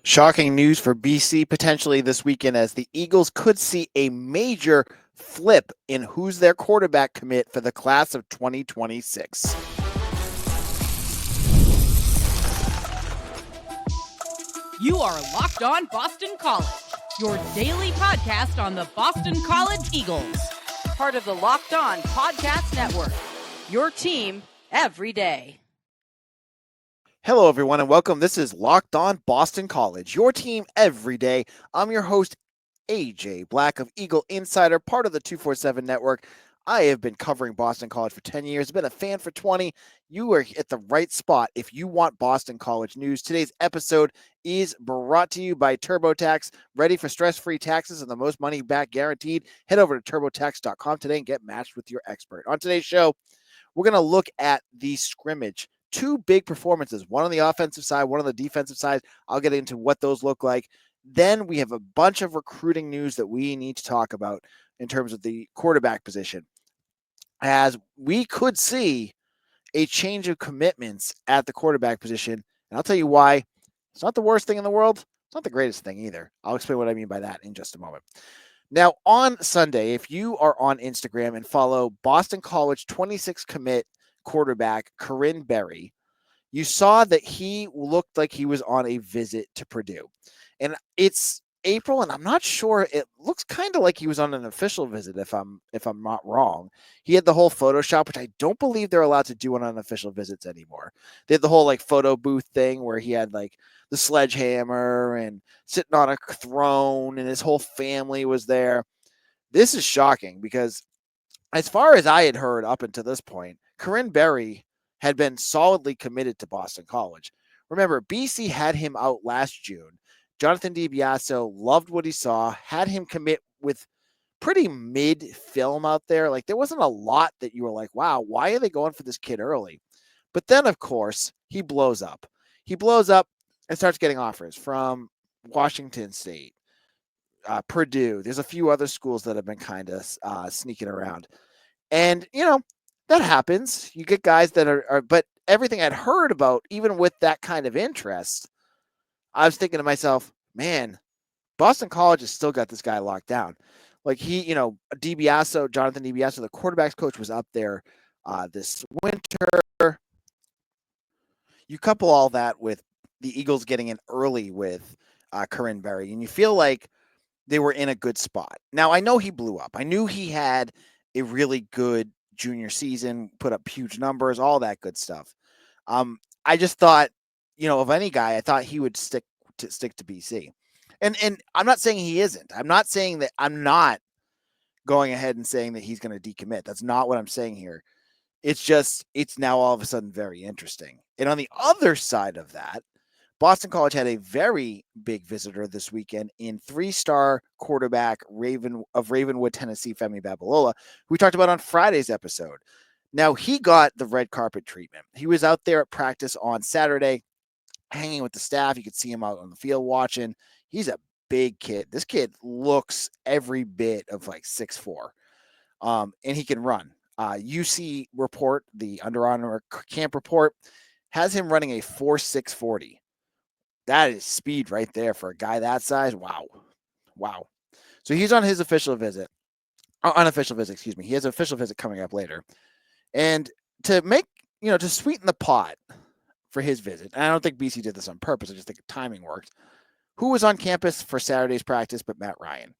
Shocking news for BC potentially this weekend as the Eagles could see a major flip in who's their quarterback commit for the class of 2026. You are Locked On Boston College, your daily podcast on the Boston College Eagles. Part of the Locked On Podcast Network, your team every day. Hello, everyone, and welcome. This is Locked On Boston College, your team every day. I'm your host, AJ Black of Eagle Insider, part of the 247 Network. I have been covering Boston College for 10 years, been a fan for 20. You are at the right spot if you want Boston College news. Today's episode is brought to you by TurboTax. Ready for stress-free taxes and the most money back guaranteed? Head over to turbotax.com today and get matched with your expert. On today's show, we're going to look at the scrimmage. Two big performances, one on the offensive side, one on the defensive side. I'll get into what those look like. Then we have a bunch of recruiting news that we need to talk about in terms of the quarterback position, as we could see a change of commitments at the quarterback position. And I'll tell you why. It's not the worst thing in the world. It's not the greatest thing either. I'll explain what I mean by that in just a moment. Now, on Sunday, if you are on Instagram and follow Boston College 26 commit quarterback Corinne Berry, you saw that he looked like he was on a visit to Purdue. And it's April, and I'm not sure. It looks kind of like he was on an official visit, if I'm not wrong. He had the whole Photoshop, which I don't believe they're allowed to do on unofficial visits anymore. They had the whole like photo booth thing where he had like the sledgehammer and sitting on a throne, and his whole family was there. This is shocking because, as far as I had heard up until this point, Corinne Berry had been solidly committed to Boston College. Remember, BC had him out last June. Jonathan DiBiase loved what he saw, had him commit with pretty mid film out there. Like, there wasn't a lot that you were like, wow, why are they going for this kid early? But then, of course, he blows up. He blows up and starts getting offers from Washington State, Purdue. There's a few other schools that have been kind of sneaking around. And, that happens. You get guys that but everything I'd heard about, even with that kind of interest, I was thinking to myself, man, Boston College has still got this guy locked down. Like Jonathan DiBiase, the quarterback's coach, was up there this winter. You couple all that with the Eagles getting in early with Corinne Berry, and you feel like they were in a good spot. Now, I know he blew up. I knew he had a really good junior season, put up huge numbers, all that good stuff. I just thought, of any guy, I thought he would stick to BC. And I'm not saying he isn't. I'm not saying that I'm not going ahead and saying that he's going to decommit. That's not what I'm saying here. It's just, it's now all of a sudden very interesting. And on the other side of that, Boston College had a very big visitor this weekend in three-star quarterback Ravenwood, Tennessee, Femi Babalola, who we talked about on Friday's episode. Now, he got the red carpet treatment. He was out there at practice on Saturday, hanging with the staff. You could see him out on the field watching. He's a big kid. This kid looks every bit of like 6'4", and he can run. UC report, the Under Armour camp report, has him running a 4.6 40. That is speed right there for a guy that size. Wow. So he's on his unofficial visit, excuse me. He has an official visit coming up later. And to make, to sweeten the pot for his visit, and I don't think BC did this on purpose, I just think timing worked. Who was on campus for Saturday's practice but Matt Ryan?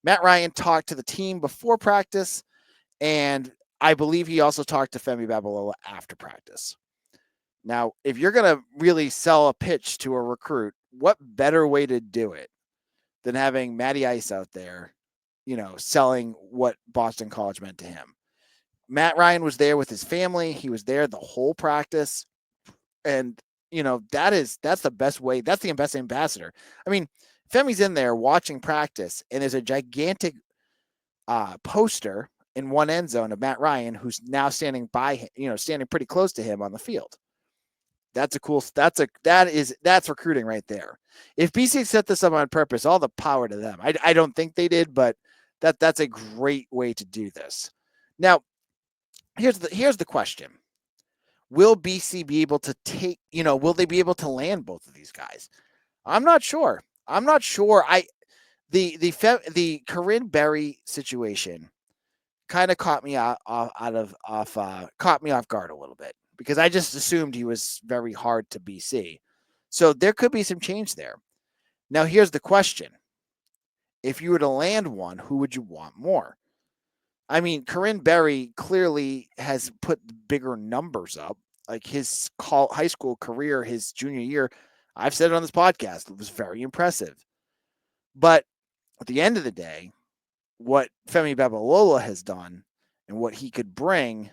Matt Ryan talked to the team before practice, and I believe he also talked to Femi Babalola after practice. Now, if you're going to really sell a pitch to a recruit, what better way to do it than having Matty Ice out there, selling what Boston College meant to him? Matt Ryan was there with his family. He was there the whole practice. And, that's the best way. That's the best ambassador. I mean, Femi's in there watching practice, and there's a gigantic poster in one end zone of Matt Ryan, who's now standing by, standing pretty close to him on the field. That's recruiting right there. If BC set this up on purpose, all the power to them. I don't think they did, but that's a great way to do this. Now, here's the question. Will BC be able to will they be able to land both of these guys? I'm not sure. I'm not sure. The Corinne Berry situation kind of caught me caught me off guard a little bit because I just assumed he was very hard to BC. So there could be some change there. Now here's the question: if you were to land one, who would you want more? I mean, Corinne Berry clearly has put bigger numbers up. Like his high school career, his junior year, I've said it on this podcast, it was very impressive. But at the end of the day, what Femi Babalola has done and what he could bring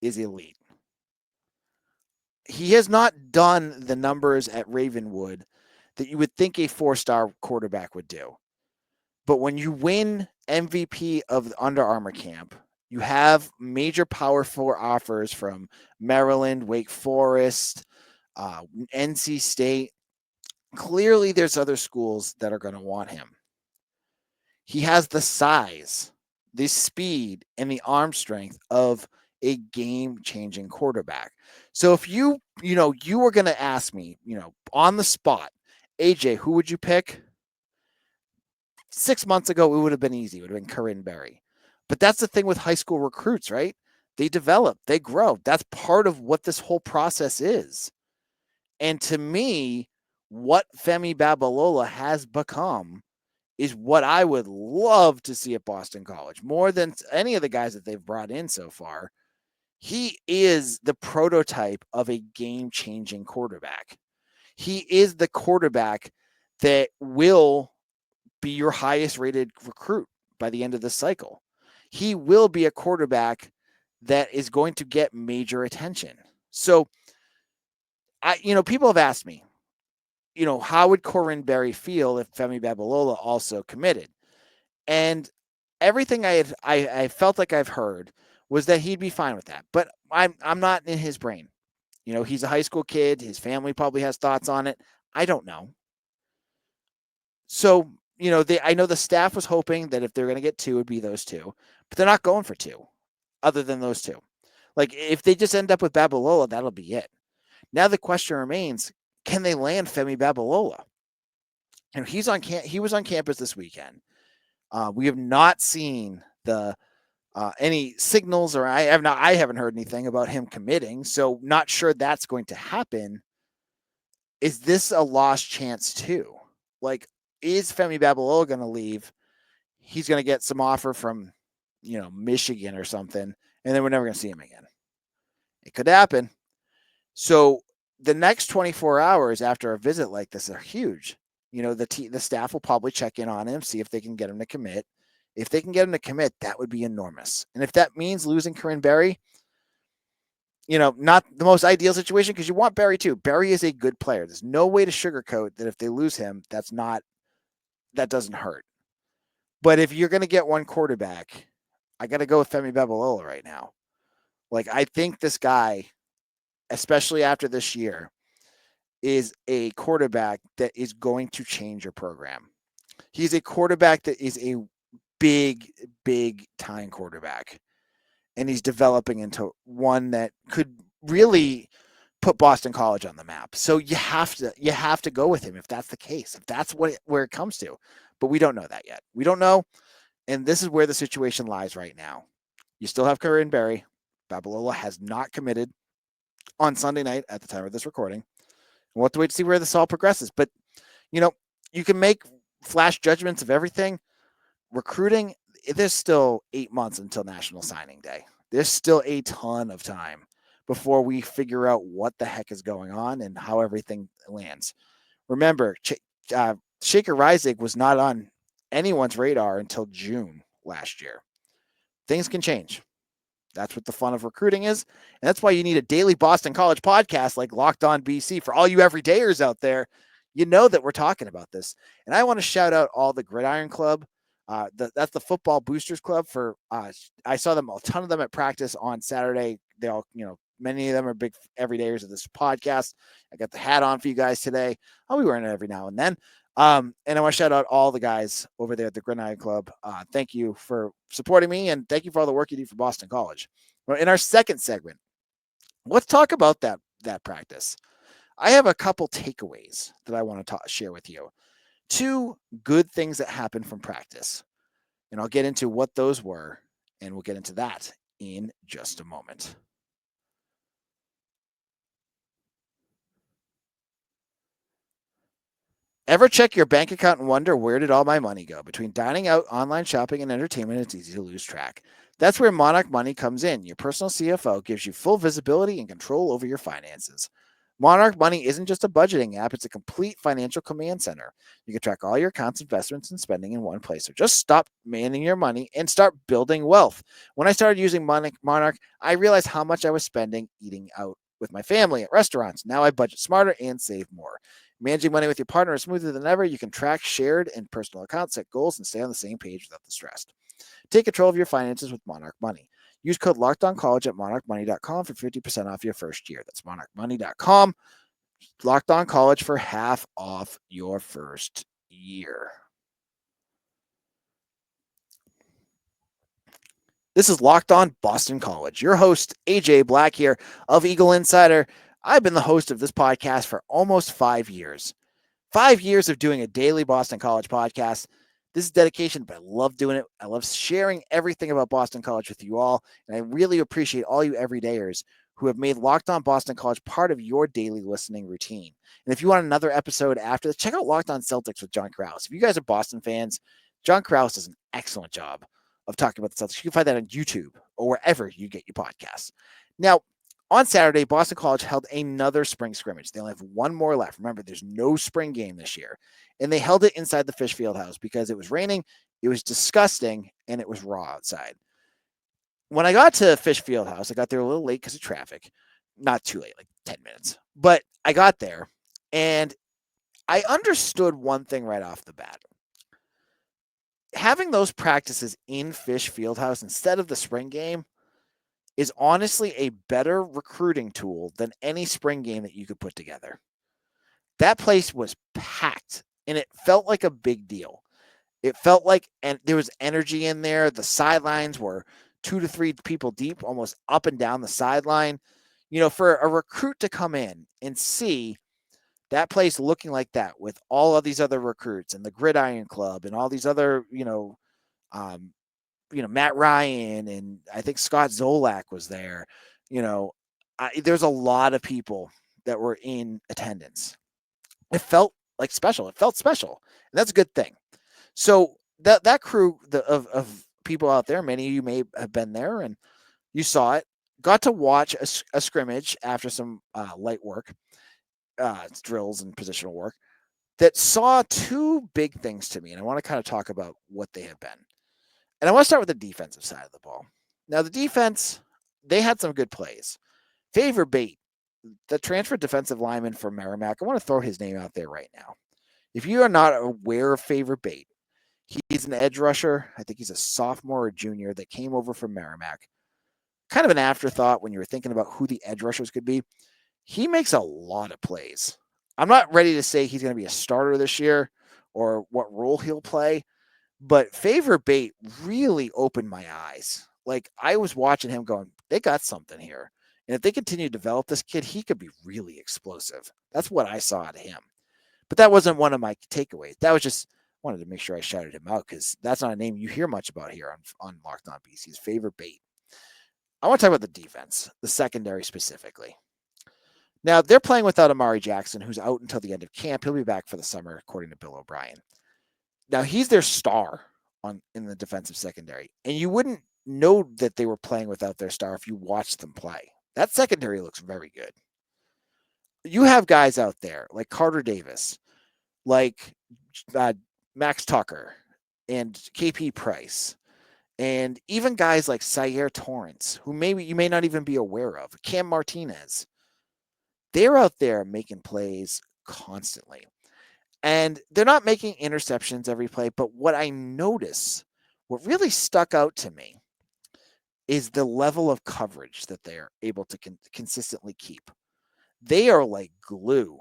is elite. He has not done the numbers at Ravenwood that you would think a 4-star quarterback would do. But when you win MVP of the Under Armour camp, you have major Power 4 offers from Maryland, Wake Forest, NC State. Clearly, there's other schools that are going to want him. He has the size, the speed, and the arm strength of a game-changing quarterback. So if you were going to ask me, on the spot, AJ, who would you pick? 6 months ago, it would have been easy. It would have been Corinne Berry. But that's the thing with high school recruits, right? They develop, they grow. That's part of what this whole process is. And to me, what Femi Babalola has become is what I would love to see at Boston College more than any of the guys that they've brought in so far. He is the prototype of a game-changing quarterback. He is the quarterback that will be your highest rated recruit by the end of the cycle. He will be a quarterback that is going to get major attention. So, people have asked me, how would Corinne Berry feel if Femi Babalola also committed? And everything I felt like I've heard was that he'd be fine with that. But I'm not in his brain. He's a high school kid. His family probably has thoughts on it. I don't know. So, I know the staff was hoping that if they're going to get two, it'd be those two, but they're not going for two other than those two. Like if they just end up with Babalola, that'll be it. Now the question remains, can they land Femi Babalola? And he was on campus this weekend. We have not seen any signals, or I haven't heard anything about him committing. So not sure that's going to happen. Is this a lost chance too? Like, is Femi Babalola going to leave? He's going to get some offer from, Michigan or something, and then we're never going to see him again. It could happen. So the next 24 hours after a visit like this are huge. The staff will probably check in on him, see if they can get him to commit. If they can get him to commit, that would be enormous. And if that means losing Corinne Berry, not the most ideal situation because you want Berry too. Berry is a good player. There's no way to sugarcoat that if they lose him, that doesn't hurt. But if you're going to get one quarterback, I got to go with Femi Babalola right now. Like, I think this guy, especially after this year, is a quarterback that is going to change your program. He's a quarterback that is a big, big time quarterback. And he's developing into one that could really put Boston College on the map. So you have to go with him if that's the case, if that's where it comes to. But we don't know that yet. We don't know. And this is where the situation lies right now. You still have Corinne Berry. Babalola has not committed on Sunday night at the time of this recording. We'll have to wait to see where this all progresses. But, you can make flash judgments of everything. Recruiting, there's still 8 months until National Signing Day. There's still a ton of time before we figure out what the heck is going on and how everything lands. Remember, Shaker Reisig was not on anyone's radar until June last year. Things can change. That's what the fun of recruiting is. And that's why you need a daily Boston College podcast like Locked On BC for all you everydayers out there. You know that we're talking about this. And I want to shout out all the Gridiron Club. That's the Football Boosters Club for I saw them, a ton of them at practice on Saturday. They all, many of them are big everydayers of this podcast. I got the hat on for you guys today. I'll be wearing it every now and then. And I want to shout out all the guys over there at the Gridiron Club. Thank you for supporting me, and thank you for all the work you do for Boston College. Well, in our second segment, let's talk about that practice. I have a couple takeaways that I want to share with you. Two good things that happened from practice. And I'll get into what those were, and we'll get into that in just a moment. Ever check your bank account and wonder where did all my money go? Between dining out, online shopping, and entertainment, it's easy to lose track. That's where Monarch Money comes in. Your personal CFO gives you full visibility and control over your finances. Monarch Money isn't just a budgeting app, it's a complete financial command center. You can track all your accounts, investments, and spending in one place. So just stop managing your money and start building wealth. When I started using Monarch, I realized how much I was spending eating out with my family at restaurants. Now I budget smarter and save more. Managing money with your partner is smoother than ever. You can track shared and personal accounts, set goals, and stay on the same page without the stress. Take control of your finances with Monarch Money. Use code LockedOnCollege at monarchmoney.com for 50% off your first year. That's monarchmoney.com. Locked On College for half off your first year. This is Locked On Boston College. Your host, AJ Black here of Eagle Insider. I've been the host of this podcast for almost 5 years. 5 years of doing a daily Boston College podcast. This is dedication, but I love doing it. I love sharing everything about Boston College with you all. And I really appreciate all you everydayers who have made Locked On Boston College part of your daily listening routine. And if you want another episode after this, check out Locked On Celtics with John Krause. If you guys are Boston fans, John Krause does an excellent job of talking about the Celtics. You can find that on YouTube or wherever you get your podcasts. Now, on Saturday, Boston College held another spring scrimmage. They only have one more left. Remember, there's no spring game this year. And they held it inside the Fish Field House because it was raining, it was disgusting, and it was raw outside. When I got to Fish Field House, I got there a little late because of traffic. Not too late, like 10 minutes. But I got there, and I understood one thing right off the bat. Having those practices in Fish Fieldhouse instead of the spring game is honestly a better recruiting tool than any spring game that you could put together. That place was packed, and it felt like a big deal. It felt like, and there was energy in there. The sidelines were 2 to 3 people deep, almost up and down the sideline. You know, for a recruit to come in and see that place looking like that with all of these other recruits and the Gridiron Club and all these other, Matt Ryan and I think Scott Zolak was there. There's a lot of people that were in attendance. It felt like special. It felt special, and that's a good thing. So that crew of people out there, many of you may have been there, and you saw it. Got to watch a scrimmage after some light work. Drills and positional work that saw two big things to me. And I want to kind of talk about what they have been. And I want to start with the defensive side of the ball. Now, the defense, they had some good plays. Favor Bate, the transfer defensive lineman for Merrimack, I want to throw his name out there right now. If you are not aware of Favor Bate, he's an edge rusher. I think he's a sophomore or junior that came over from Merrimack. Kind of an afterthought when you were thinking about who the edge rushers could be. He makes a lot of plays. I'm not ready to say he's going to be a starter this year or what role he'll play, but Favor Bate really opened my eyes. Like, I was watching him going, they got something here. And if they continue to develop this kid, he could be really explosive. That's what I saw out of him. But that wasn't one of my takeaways. That was just, wanted to make sure I shouted him out because that's not a name you hear much about here on Locked On BC's Favor Bate. I want to talk about the defense, the secondary specifically. Now, they're playing without Amari Jackson, who's out until the end of camp. He'll be back for the summer, according to Bill O'Brien. Now, he's their star in the defensive secondary. And you wouldn't know that they were playing without their star if you watched them play. That secondary looks very good. You have guys out there like Carter Davis, like Max Tucker, and KP Price, and even guys like Sayer Torrance, who maybe you may not even be aware of, Cam Martinez. They're out there making plays constantly. And they're not making interceptions every play, but what I notice, what really stuck out to me, is the level of coverage that they're able to consistently keep. They are like glue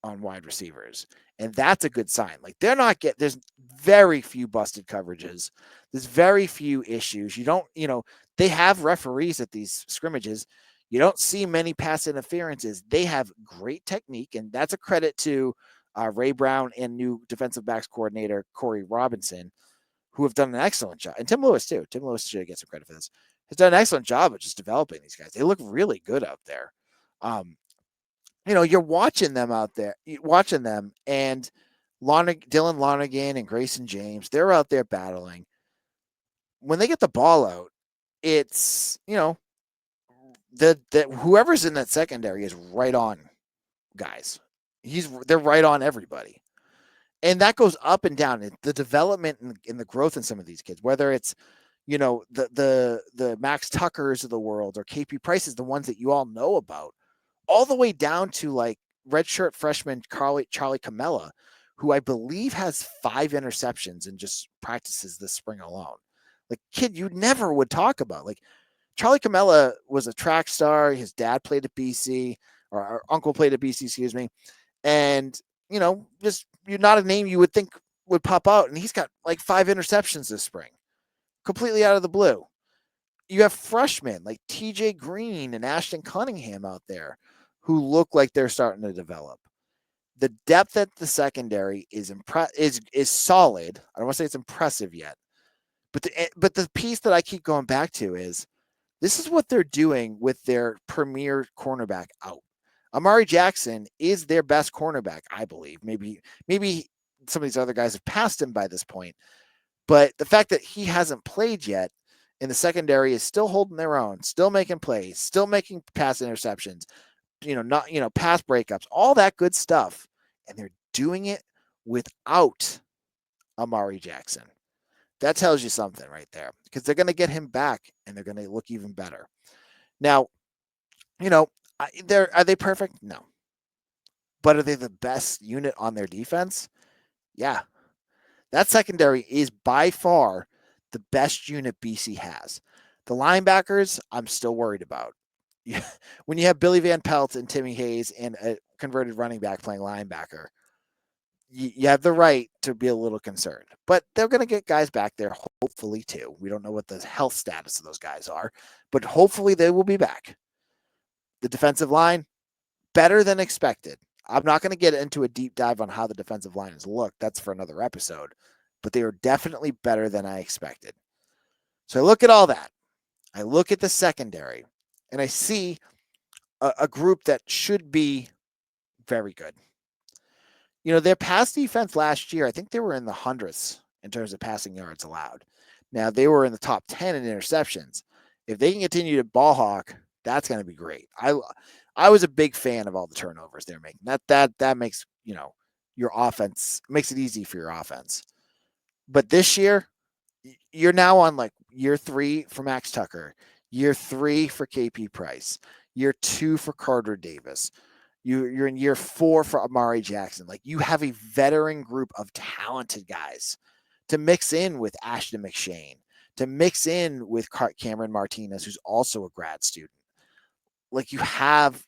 on wide receivers, and that's a good sign. Like, there's very few busted coverages. There's very few issues. They have referees at these scrimmages. You don't see many pass interferences. They have great technique, and that's a credit to Ray Brown and new defensive backs coordinator Corey Robinson, who have done an excellent job. And Tim Lewis, too. Tim Lewis should get some credit for this. Has done an excellent job of just developing these guys. They look really good out there. You're watching them out there, watching them, and Dylan Lonergan and Grayson James, they're out there battling. When they get the ball out, it's, that whoever's in that secondary is right on guys. They're right on everybody. And that goes up and down. The development and the growth in some of these kids, whether it's, the Max Tuckers of the world or KP Prices, the ones that you all know about, all the way down to like redshirt freshman Charlie Camella, who I believe has 5 interceptions and just practices this spring alone. Like, kid you never would talk about. Like, Charlie Camella was a track star. His dad played at BC, or our uncle played at BC, excuse me. And, just you're not a name you would think would pop out. And he's got like 5 interceptions this spring, completely out of the blue. You have freshmen like TJ Green and Ashton Cunningham out there who look like they're starting to develop. The depth at the secondary is solid. I don't want to say it's impressive yet. But the piece that I keep going back to is this is what they're doing with their premier cornerback out. Amari Jackson is their best cornerback, I believe. Maybe some of these other guys have passed him by this point. But the fact that he hasn't played yet in the secondary is still holding their own, still making plays, still making pass interceptions, pass breakups, all that good stuff. And they're doing it without Amari Jackson. That tells you something right there, because they're going to get him back and they're going to look even better. Now, are they perfect? No. But are they the best unit on their defense? Yeah. That secondary is by far the best unit BC has. The linebackers, I'm still worried about. When you have Billy Van Pelt and Timmy Hayes and a converted running back playing linebacker, you have the right to be a little concerned. But they're going to get guys back there, hopefully, too. We don't know what the health status of those guys are, but hopefully they will be back. The defensive line, better than expected. I'm not going to get into a deep dive on how the defensive line has looked. That's for another episode. But they are definitely better than I expected. So I look at all that. I look at the secondary, and I see a group that should be very good. Their pass defense last year, I think they were in the hundreds in terms of passing yards allowed. Now, they were in the top 10 in interceptions. If they can continue to ball hawk, that's going to be great. I was a big fan of all the turnovers they're making. That makes, your offense, makes it easy for your offense. But this year, you're now on like year 3 for Max Tucker, year 3 for KP Price, year 2 for Carter Davis. You're in year 4 for Amari Jackson. Like, you have a veteran group of talented guys to mix in with Ashton McShane, to mix in with Cameron Martinez, who's also a grad student. Like, you have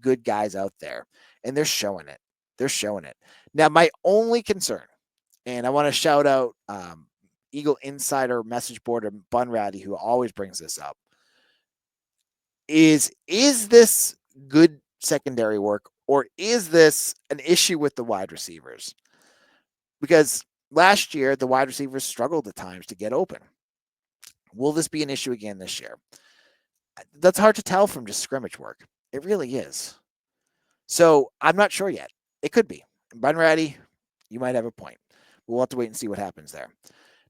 good guys out there, and they're showing it. They're showing it. Now, my only concern, and I want to shout out Eagle Insider message board of Bunratty, who always brings this up, is this good secondary work, or is this an issue with the wide receivers? Because last year, the wide receivers struggled at times to get open. Will this be an issue again this year? That's hard to tell from just scrimmage work. It really is. So I'm not sure yet. It could be. Bunratty, you might have a point. We'll have to wait and see what happens there.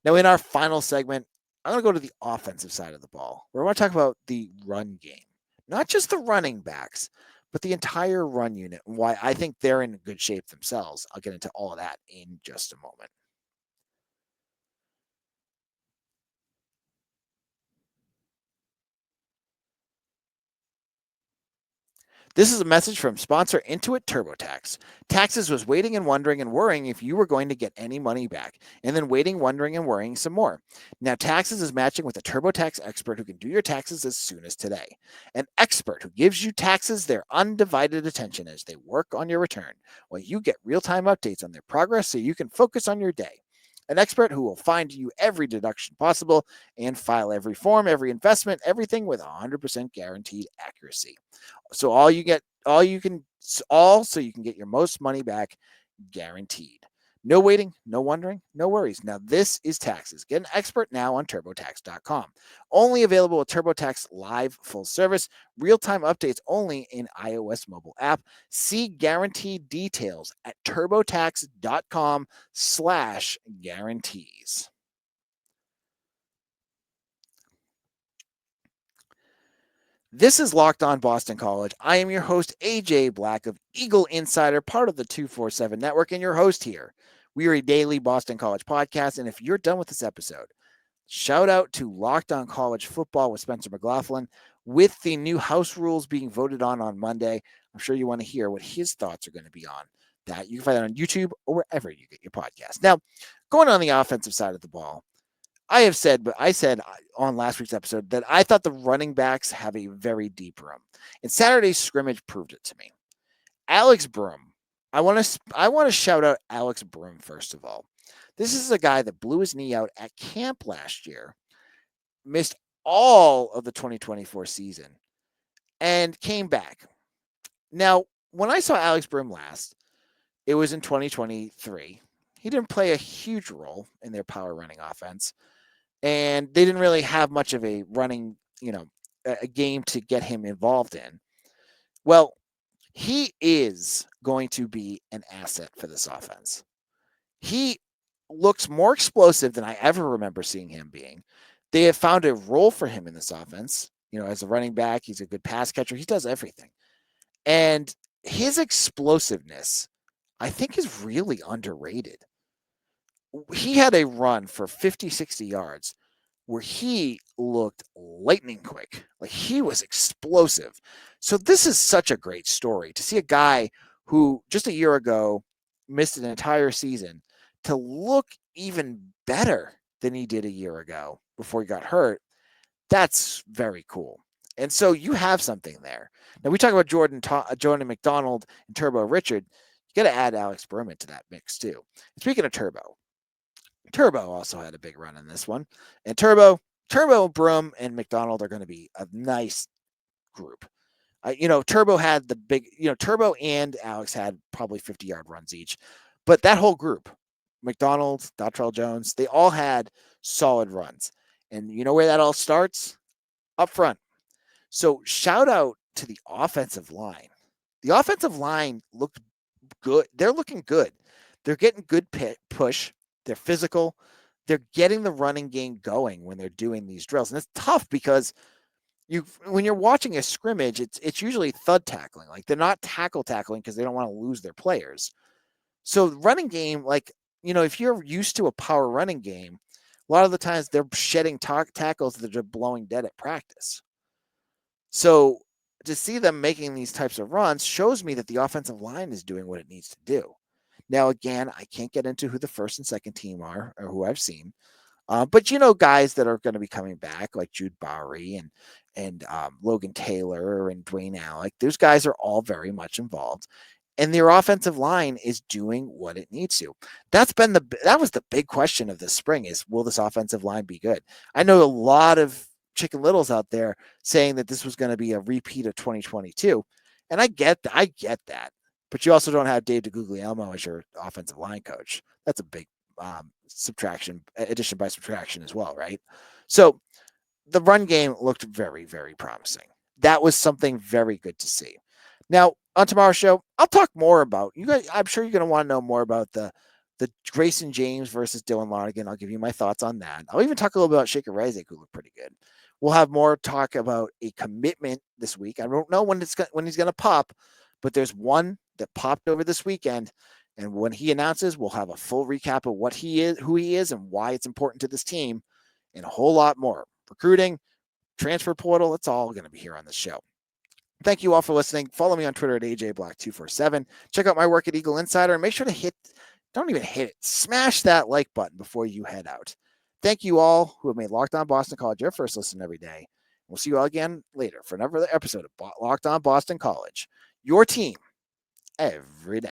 Now, in our final segment, I'm going to go to the offensive side of the ball. We're going to talk about the run game. Not just the running backs, but the entire run unit, and why I think they're in good shape themselves. I'll get into all of that in just a moment. This is a message from sponsor Intuit TurboTax. Taxes was waiting and wondering and worrying if you were going to get any money back, and then waiting, wondering, and worrying some more. Now, Taxes is matching with a TurboTax expert who can do your taxes as soon as today. An expert who gives you taxes their undivided attention as they work on your return, while you get real-time updates on their progress so you can focus on your day. An expert who will find you every deduction possible and file every form, every investment, everything with 100% guaranteed accuracy. So all so you can get your most money back guaranteed. No waiting, no wondering, no worries. Now, this is taxes. Get an expert now on TurboTax.com. Only available with TurboTax Live full service, real time updates only in iOS mobile app. See guaranteed details at TurboTax.com/guarantees. This is Locked On Boston College. I am your host, AJ Black of Eagle Insider, part of the 247 Network, and your host here. We are a daily Boston College podcast, and if you're done with this episode, shout out to Locked On College Football with Spencer McLaughlin. With the new house rules being voted on Monday, I'm sure you want to hear what his thoughts are going to be on that. You can find that on YouTube or wherever you get your podcast. Now, going on the offensive side of the ball, I said on last week's episode that I thought the running backs have a very deep room, and Saturday's scrimmage proved it to me. Alex Broom, I want to shout out Alex Broom first of all. This is a guy that blew his knee out at camp last year, missed all of the 2024 season, and came back. Now, when I saw Alex Broom last, it was in 2023. He didn't play a huge role in their power running offense, and they didn't really have much of a running, a game to get him involved in. Well, he is going to be an asset for this offense. He looks more explosive than I ever remember seeing him being. They have found a role for him in this offense. As a running back, he's a good pass catcher. He does everything. And his explosiveness, I think, is really underrated. He had a run for 50, 60 yards where he looked lightning quick. Like, he was explosive. So this is such a great story to see a guy who just a year ago missed an entire season to look even better than he did a year ago before he got hurt. That's very cool. And so you have something there. Now, we talk about Jordan McDonald and Turbo Richard. You got to add Alex Berman to that mix too. And speaking of Turbo also had a big run in this one. And Turbo, Broom, and McDonald are going to be a nice group. Turbo had the big, Turbo and Alex had probably 50-yard runs each. But that whole group, McDonald, Dottrell Jones, they all had solid runs. And you know where that all starts? Up front. So shout out to the offensive line. The offensive line looked good. They're looking good. They're getting good push. They're physical. They're getting the running game going when they're doing these drills. And it's tough because when you're watching a scrimmage, it's usually thud tackling. Like, they're not tackling because they don't want to lose their players. So running game, if you're used to a power running game, a lot of the times they're shedding tackles that are blowing dead at practice. So to see them making these types of runs shows me that the offensive line is doing what it needs to do. Now, again, I can't get into who the first and second team are or who I've seen. But guys that are going to be coming back, like Jude Bowery and Logan Taylor and Dwayne Alec, those guys are all very much involved. And their offensive line is doing what it needs to. That was the big question of this spring is, will this offensive line be good? I know a lot of Chicken Littles out there saying that this was going to be a repeat of 2022. And I get that. But you also don't have Dave DeGuglielmo as your offensive line coach. That's a big addition by subtraction as well, right? So the run game looked very, very promising. That was something very good to see. Now, on tomorrow's show, I'll talk more about you guys. I'm sure you're going to want to know more about the Grayson James versus Dylan Lonergan. I'll give you my thoughts on that. I'll even talk a little bit about Shaker Isaac, who looked pretty good. We'll have more talk about a commitment this week. I don't know when he's going to pop, but there's one that popped over this weekend. And when he announces, we'll have a full recap of what he is, who he is, and why it's important to this team, and a whole lot more. Recruiting, transfer portal, it's all going to be here on the show. Thank you all for listening. Follow me on Twitter at AJBlack247. Check out my work at Eagle Insider, and make sure to don't even hit it, smash that like button before you head out. Thank you all who have made Locked On Boston College your first listen every day. We'll see you all again later for another episode of Locked On Boston College, your team every day.